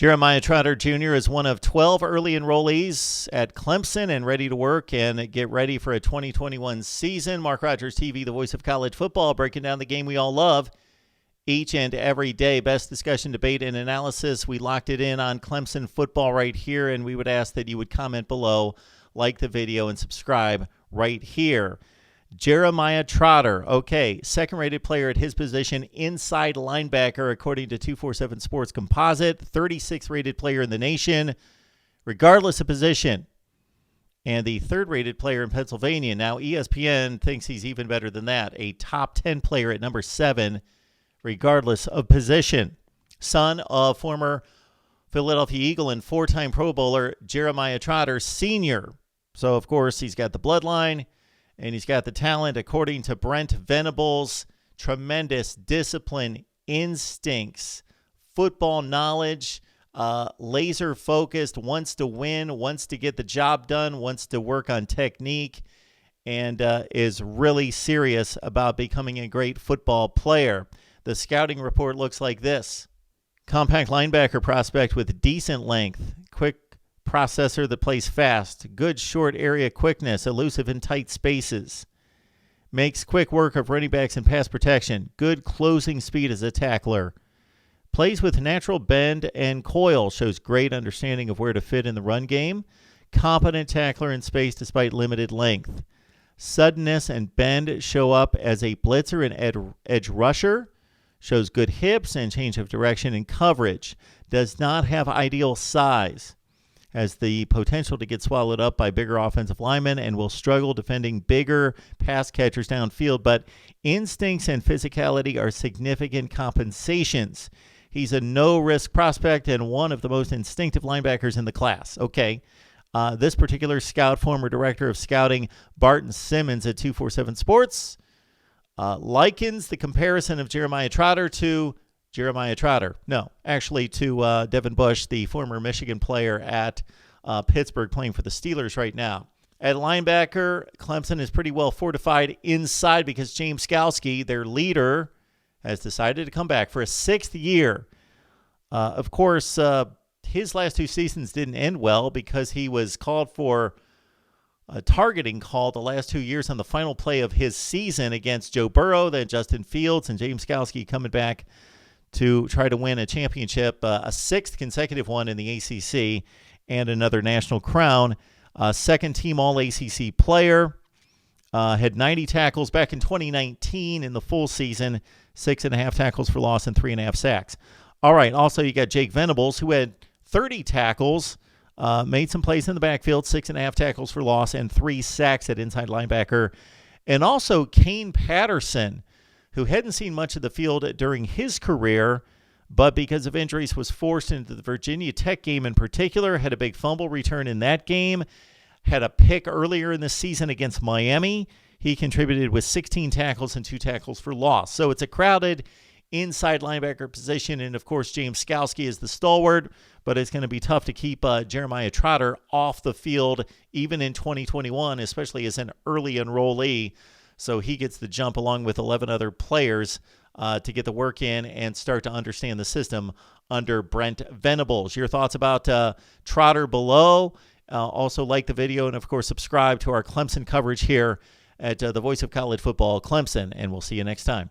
Jeremiah Trotter Jr. is one of 12 early enrollees at Clemson and ready to work and get ready for a 2021 season. MarkRogersTV, the voice of college football, breaking down the game we all love each and every day. Best discussion, debate, and analysis. We locked it in on Clemson football right here, and we would ask that you would comment below, like the video, and subscribe right here. Jeremiah Trotter, okay, second-rated player at his position, inside linebacker, according to 247 Sports Composite, 36th-rated player in the nation, regardless of position, and the third-rated player in Pennsylvania. Now, ESPN thinks he's even better than that, a top 10 player at number 7, regardless of position. Son of former Philadelphia Eagle and four-time Pro Bowler Jeremiah Trotter Sr. So, of course, he's got the bloodline, and he's got the talent. According to Brent Venables, tremendous discipline, instincts, football knowledge, laser-focused, wants to win, wants to get the job done, wants to work on technique, and is really serious about becoming a great football player. The scouting report looks like this. Compact linebacker prospect with decent length, quick processor that plays fast, good short area quickness, elusive in tight spaces, makes quick work of running backs and pass protection, good closing speed as a tackler, plays with natural bend and coil, shows great understanding of where to fit in the run game, competent tackler in space despite limited length. Suddenness and bend show up as a blitzer and edge rusher, shows good hips and change of direction and coverage, does not have ideal size, has the potential to get swallowed up by bigger offensive linemen and will struggle defending bigger pass catchers downfield, but instincts and physicality are significant compensations. He's a no-risk prospect and one of the most instinctive linebackers in the class. Okay, this particular scout, former director of scouting Barton Simmons at 247 Sports, likens the comparison of Jeremiah Trotter to Jeremiah Trotter. No, actually to Devin Bush, the former Michigan player at Pittsburgh, playing for the Steelers right now. At linebacker, Clemson is pretty well fortified inside because James Skalski, their leader, has decided to come back for a 6th year. Of course, his last 2 seasons didn't end well because he was called for a targeting call the last 2 years on the final play of his season against Joe Burrow, then Justin Fields, and James Skalski coming back to try to win a championship, a 6th consecutive one in the ACC, and another national crown. Second-team All-ACC player, had 90 tackles back in 2019 in the full season, 6.5 tackles for loss and 3.5 sacks. All right, also you got Jake Venables, who had 30 tackles, made some plays in the backfield, 6.5 tackles for loss and 3 sacks at inside linebacker. And also Kane Patterson, who hadn't seen much of the field during his career, but because of injuries was forced into the Virginia Tech game in particular, had a big fumble return in that game, had a pick earlier in the season against Miami. He contributed with 16 tackles and 2 tackles for loss. So it's a crowded inside linebacker position, and of course James Skalski is the stalwart, but it's going to be tough to keep Jeremiah Trotter off the field even in 2021, especially as an early enrollee. So he gets the jump along with 11 other players to get the work in and start to understand the system under Brent Venables. Your thoughts about Trotter below. Also like the video and, of course, subscribe to our Clemson coverage here at the Voice of College Football, Clemson, and we'll see you next time.